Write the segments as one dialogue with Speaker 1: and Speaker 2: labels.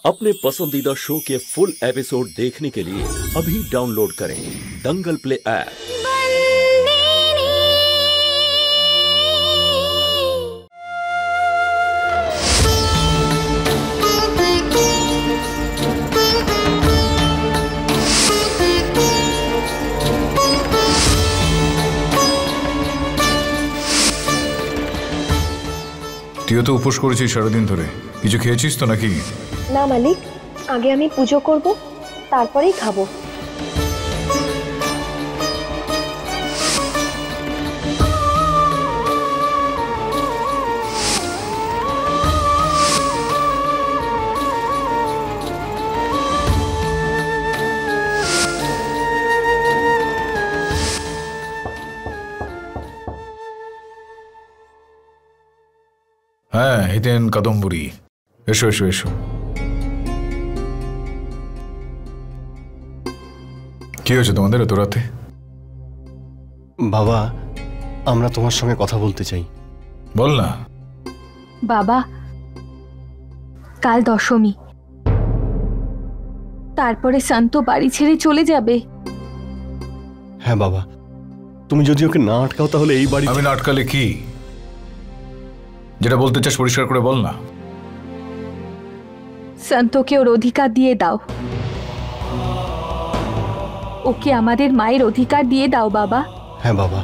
Speaker 1: अपने पसंदीदा शो के फुल एपिसोड देखने के लिए अभी डाउनलोड करें दंगल प्ले ऐप।
Speaker 2: তুইও তো উপোস করেছিস সারাদিন ধরে, কিছু খেয়েছিস তো নাকি?
Speaker 3: না মালিক, আগে আমি পুজো করব, তারপরেই খাবো।
Speaker 2: হ্যাঁ, হিতেন কাদম্বরী, এসো এসো এসো। কি হয়েছে তোমাদের এত রাতে?
Speaker 4: বাবা, আমরা তোমার সঙ্গে কথা বলতে চাই।
Speaker 2: বল না।
Speaker 5: বাবা, কাল দশমী, তারপরে শান্ত বাড়ি ছেড়ে চলে যাবে।
Speaker 4: হ্যাঁ বাবা, তুমি যদি ওকে না আটকাও তাহলে এই বাড়ি।
Speaker 2: আমি না আটকালে কি? যেটা বলতে চাস পরিষ্কার করে বল না।
Speaker 5: শান্তকে ওর অধিকার দিয়ে দাও, ওকে আমাদের মায়ের অধিকার দিয়ে দাও বাবা।
Speaker 4: হ্যাঁ বাবা,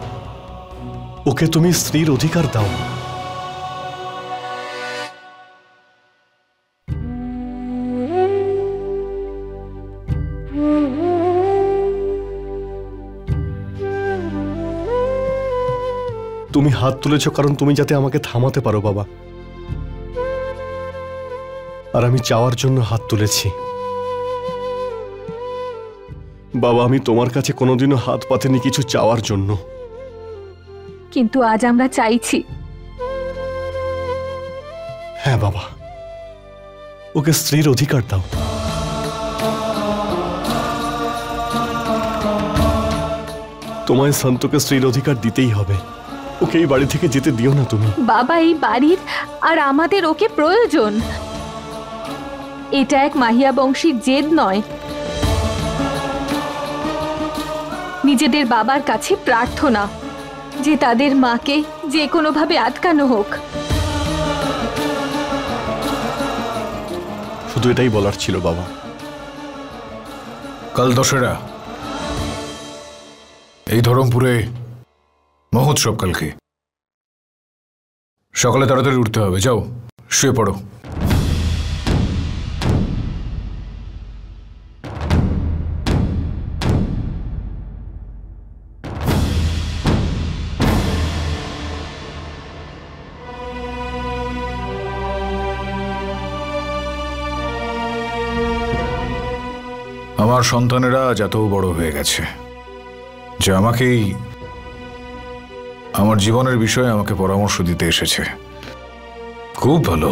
Speaker 4: ওকে তুমি স্ত্রীর অধিকার দাও। তুমি হাত তুলেছ কারণ তুমি যাতে আমাকে থামাতে পারো বাবা, আর আমি চাওয়ার জন্য হাত তুলেছি। বাবা, আমি তোমার কাছে কোনোদিনও হাত পাতেনি কিছু চাওয়ার জন্য,
Speaker 5: কিন্তু আজ আমরা চাইছি।
Speaker 4: হ্যাঁ বাবা, ওকে স্ত্রীর অধিকার দাও। তোমায় শান্তকে স্ত্রীর অধিকার দিতেই হবে। ওকে এই বাড়ি থেকে যেতে দিও না তুমি।
Speaker 5: বাবা, এই বাড়ির আর আমাদের ওকে প্রয়োজন। এটা এক মাহিয়া বংশীর জেদ নয়, নিজেদের বাবার কাছে প্রার্থনা যে তাদের মাকে যে কোনোভাবে আটকানো হোক।
Speaker 4: শুধু এটাই বলার ছিল বাবা।
Speaker 2: কাল দশেরা, এই ধরমপুরে মহোৎসব কালকে সকালে তাড়াতাড়ি উঠতে হবে। যাও, শুয়ে পড়ো। আমার সন্তানেরা আজ এত বড় হয়ে গেছে যে আমাকেই আমার জীবনের বিষয়ে আমাকে পরামর্শ দিতে এসেছে। খুব ভালো।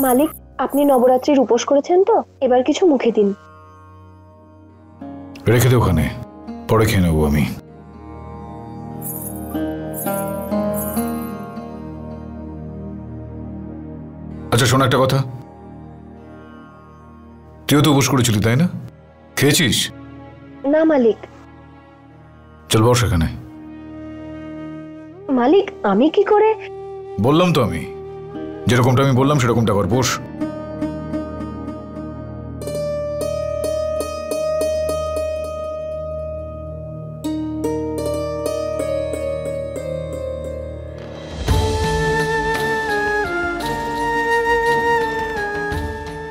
Speaker 3: মালিক, আপনি নবরাত্রির উপোস করেছেন তো, এবার কিছু মুখে দিন।
Speaker 2: রেখে দে ওখানে, পরে খেয়ে নেবো আমি। আচ্ছা শোন একটা কথা, তুইও তো উপোস করেছিলি তাই না? খেয়েছিস?
Speaker 3: না মালিক।
Speaker 2: চল বস এখানে।
Speaker 3: মালিক, আমি কি করে?
Speaker 2: বললাম তো আমি, যেরকমটা আমি বললাম সেরকমটা কর, বস।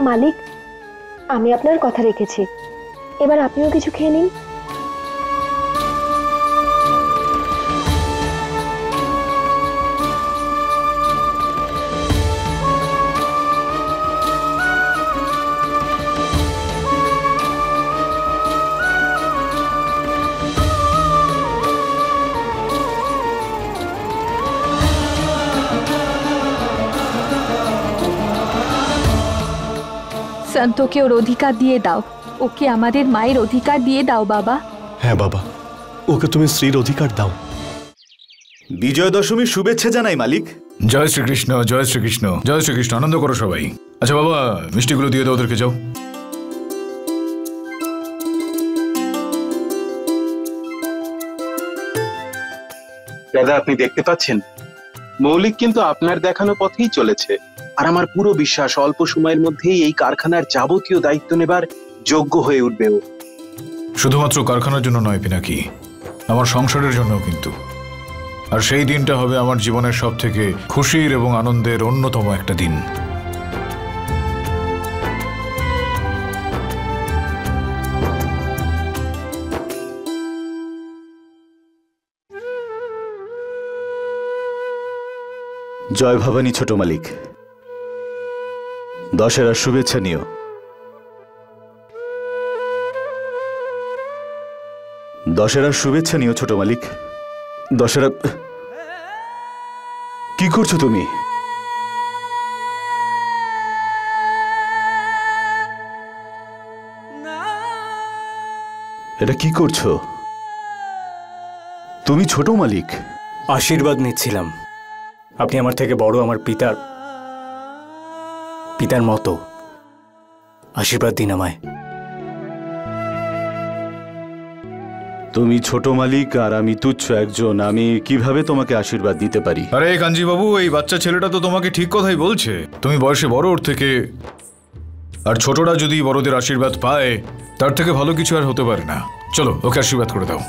Speaker 3: মালিক, আমি আপনার কথা রেখেছি, এবার আপনিও কিছু খেয়ে নিন।
Speaker 5: শান্তকে ওর অধিকার দিয়ে দাও, ওকে আমাদের মায়ের অধিকার দিয়ে দাও বাবা।
Speaker 4: হ্যাঁ বাবা, ওকে তুমি স্ত্রীর অধিকার দাও।
Speaker 6: বিজয়া দশমীর শুভেচ্ছা জানাই মালিক।
Speaker 2: জয় শ্রীকৃষ্ণ, জয় শ্রীকৃষ্ণ, জয় শ্রীকৃষ্ণ। আনন্দ করো সবাই। আচ্ছা বাবা, মিষ্টিগুলো দিয়ে দাও ওদেরকে, যাও।
Speaker 6: দাদা, আপনি দেখতে পাচ্ছেন মৌলিক কিন্তু আপনার দেখানো পথেই চলেছে, আর আমার পুরো বিশ্বাস অল্প সময়ের মধ্যেই এই কারখানার যাবতীয় দায়িত্ব নেবার যোগ্য হয়ে উঠবে ও।
Speaker 2: শুধুমাত্র কারখানার জন্য নয় পিনাকি, আমার সংসারের জন্য কিন্তু। আর সেই দিনটা হবে আমার জীবনের সব থেকে খুশির এবং আনন্দের অন্যতম একটা দিন।
Speaker 7: জয় ভবানী ছোট মালিক, দশেরার শুভেচ্ছা নিও। দশেরার শুভেচ্ছা নিও ছোট মালিক। দশেরা, কি করছো তুমি? এটা কি করছো তুমি ছোট মালিক?
Speaker 8: আশীর্বাদ নিচ্ছিলাম। আপনি আমার থেকে বড়, আমার পিতার মতো। আশীর্বাদ দিন আমায়।
Speaker 7: তুমি ছোট মালিক আর আমি তুচ্ছ একজন, আমি কিভাবে তোমাকে আশীর্বাদ দিতে পারি?
Speaker 2: আরে কাঞ্জি বাবু, এই বাচ্চা ছেলেটা তো তোমাকে ঠিক কথাই বলছে। তুমি বয়সে বড় ওর থেকে, আর ছোটরা যদি বড়দের আশীর্বাদ পায় তার থেকে ভালো কিছু আর হতে পারে না। চলো ওকে আশীর্বাদ করে দাও।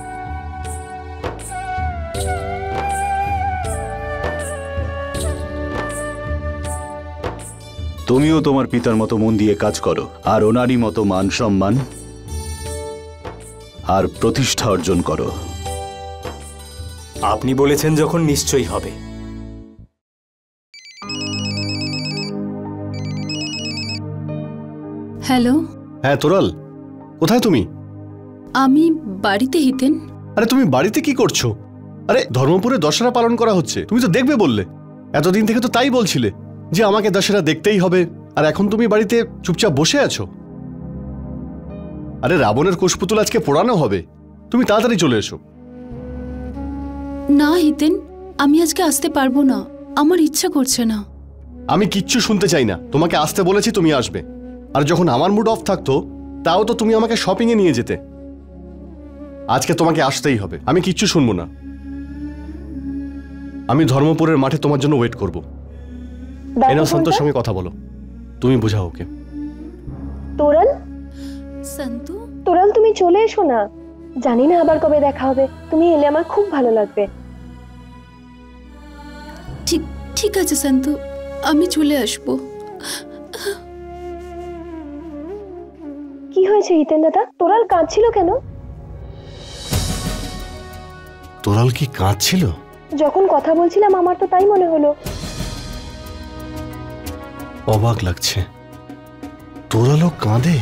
Speaker 7: তুমিও তোমার পিতার মতো মন দিয়ে কাজ করো, আর ওনারই মতো মান সম্মান আর প্রতিষ্ঠা অর্জন করো।
Speaker 8: আপনি বলেছেন যখন, নিশ্চয়ই হবে।
Speaker 9: হ্যালো।
Speaker 4: হ্যাঁ তোরাল, কোথায় তুমি?
Speaker 9: আমি বাড়িতে। হিতেন,
Speaker 4: আরে তুমি বাড়িতে কি করছো? আরে ধর্মপুরে দশেরা পালন করা হচ্ছে, তুমি তো দেখবে বললে। এতদিন থেকে তো তাই বলছিলে যে আমাকে দশেরা দেখতেই হবে, আর এখন তুমি বাড়িতে চুপচাপ বসে আছো। আরে রাবণের কুশপুতুল আজকে পোড়ানো হবে, তুমি তাড়াতাড়ি চলে এসো।
Speaker 9: না হিতেন, আমি আজকে আসতে পারবো না, আমার ইচ্ছা করছে না।
Speaker 4: আমি কিচ্ছু শুনতে চাই না, তোমাকে আসতে বলেছি, তুমি আসবে। আর যখন আমার মুড অফ থাকতো তাও তো তুমি আমাকে শপিং এ নিয়ে যেতে। আজকে তোমাকে আসতেই হবে, আমি কিচ্ছু শুনবো না। আমি ধর্মপুরের মাঠে তোমার জন্য ওয়েট করবো। এনাও সন্তোর সঙ্গে কথা বলো, তুমি বোঝাও ওকে।
Speaker 3: তোরাল,
Speaker 9: সন্তু,
Speaker 3: তোরাল তুমি চলে এসো না। জানি না আবার কবে দেখা হবে, তুমি এলে আমার খুব ভালো লাগবে।
Speaker 9: ঠিক আছে সন্তু, আমি চলে আসবো।
Speaker 3: কি হয়েছে হিতেন দাদা? তোরাল কাঁদছিল কেন?
Speaker 4: তোরাল কি কাঁদছিল?
Speaker 3: যখন কথা বলছিলাম আমার তো তাই মনে হলো।
Speaker 4: অবাক লাগছে, তোরালও কাঁদে?